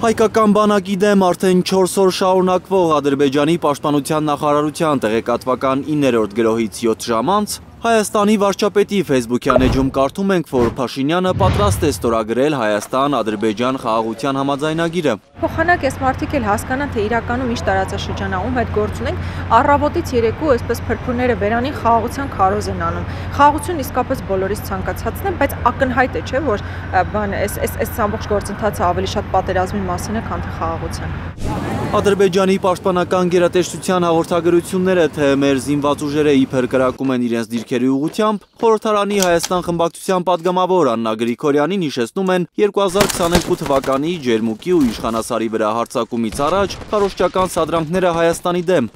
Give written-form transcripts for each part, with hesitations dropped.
Հայկական բանակի դեմ արդեն 4 օր շարունակվող Ադրբեջանի պաշտպանության նախարարության տեղեկատվական 9-րդ գրոհից 7 ժամ անց Հայաստանի վարչապետի ֆեյսբուքյան էջում կարդում ենք, որ Փաշինյանը պատրաստ է ստորագրել Հայաստան-Ադրբեջան խաղաղության համաձայնագիրը։ Փոխանակ այս մարդիկ էլ հասկանան, թե իրականում ինչ տարածաշրջանայում հետ գործ ունենք, առավոտից երեկո այսպես փրփուրները բերանին խաղաղության քարոզ են անում։ Խաղաղություն իսկապես բոլորից ցանկացածն է, բայց ակնհայտ է, չէ՞, որ այս ամբողջ գործընթացը ավելի շատ պատերազմի մասին է, քան թե խաղաղության։ Ադրբեջանի պաշտպանական գերատեսչության հաղորդագրությունները, թե մեր զինված ուժերը իբր կրակում են իրենց դիրքերի ուղղությամբ, խորհրդարանի Հայաստան խմբակցության падգամավոր Աննա Գրիգորյանին հիշեցնում են 2022 թվականի ջերմուկի ու իշխանասարի վրա հարձակումից առաջ քարոզչական սադրանքները Հայաստանի դեմ։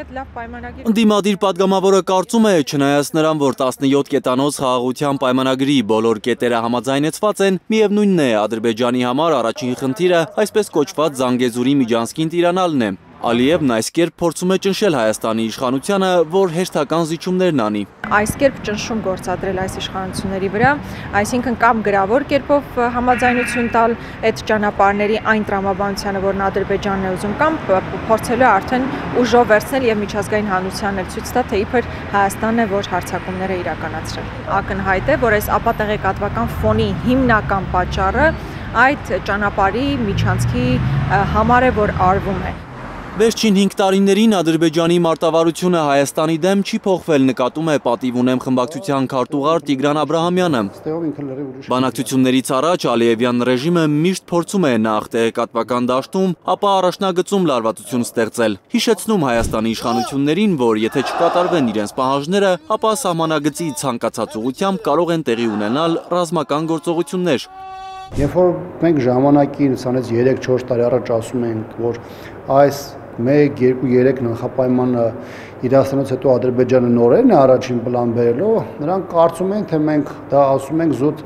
Ընդդիմադիր падգամավորը կարծում է, չնայած նրան, որ 17 կետանոց խաղաղության պայմանագրի բոլոր կետերը համաձայնեցված են, միևնույնն է, Ադրբեջանի համար առաջին խնդիրը այսպես կոչված Զանգեզուրի միջանցքին տիրանալն է։ Ալիևն այս կերպ փորձում է ճնշել Հայաստանի իշխանությանը, որ հերթական զիջումներն անի։ Այս կերպ ճնշում գործադրել այս իշխանությունների վրա, այսինքն կամ գրավոր կերպով համաձայնություն տալ այդ ճանապարհների այն տրամաբանությանը, որն Ադրբեջանն է ուզում, կամ փորձելու արդեն ուժով վերցնել եւ միջազգային հանրությանն էլ ցույց տա, թե իբր Հայաստանն է, որ հարձակումները իրականացրել։ Ակնհայտ է, որ այս ապատեղեկատվական ֆոնի հիմնական պատճառը այդ ճանապարհի միջանցքի համար է, որ արվում է։ Վերջին 5 տարիներին Ադրբեջանի մարտավարությունը Հայաստանի դեմ չի փոխվել, նկատում է պատիվ ունեմ խմբակցության քարտուղար Տիգրան Աբրահամյանը։ Բանակցություններից առաջ Ալիևյան ռեժիմը միշտ փորձում է նախ տեղեկատվական դաշտում, ապա առաջնագծում լարվածություն ստեղծել։ Հիշեցնում Հայաստանի իշխանություններին, որ եթե չկատարվեն իրենց պահանջները, ապա սահմանագծի ցանկացած ուղղությամբ կարող են տեղի ունենալ ռազմական գործողություններ։ Երբ որ մենք ժամանակին 3-4 տարի առաջ ասում ենք, որ այս 1-2-3 նախապայմանը իրացնելուց հետո Ադրբեջանը նորերն է առաջին պլան բերելու, նրանք կարծում են, թե մենք դա ասում ենք զուտ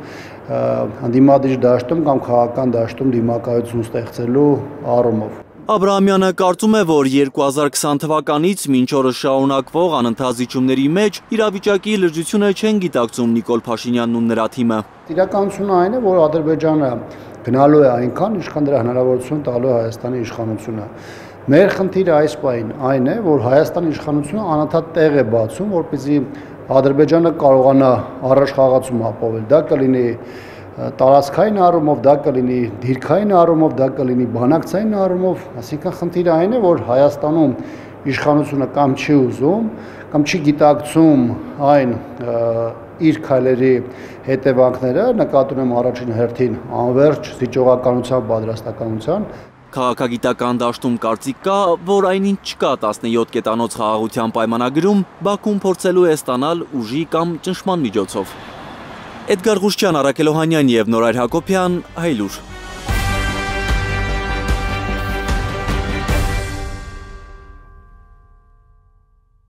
ընդդիմադիր դաշտում կամ քաղաքական դաշտում դիմակայություն ստեղծելու առումով։ Աբրահամյանը կարծում է, որ 2020 թվականից մինչ օրս շարունակվող անընդհատ զիջումների մեջ իրավիճակի լրջությունը չեն գիտակցում Նիկոլ Փաշինյանն ու նրա թիմը։ Իրականությունը այն է, որ Ադրբեջանը գնալու է այնքան, ինչքան դրա հնարավորություն տալու է Հայաստանի իշխանությունը։ Մեր խնդիրը այս պահին այն է, որ Հայաստանի իշխանությունը անընդհատ տեղ է բացում, որպեսզի Ադրբեջանը կարողանա առաջխաղացում ապահովել։ Դա կլինի տարածքային առումով, դա կլինի դիրքային առումով, դա կլինի բանակցային առումով, այսինքն խնդիրը այն է, որ Հայաստանում իշխանությունը կամ չի ուզում, կամ չի գիտակցում այն իր քայլերի հետևանքները, նկատի ունեմ առաջին հերթին անվերջ զիջողականության, պատրաստականության։ Քաղաքագիտական դաշտում կարծիք կա, որ այնինչ չկա 17 կետանոց խաղաղության պայմանագրում, Բաքուն փորձելու է ստանալ ուժի կամ ճնշման միջոցով։ Էդգար Ղուշչյան, Արաքել Օհանյան և Նորայր Հակոբյան, Հայլուր։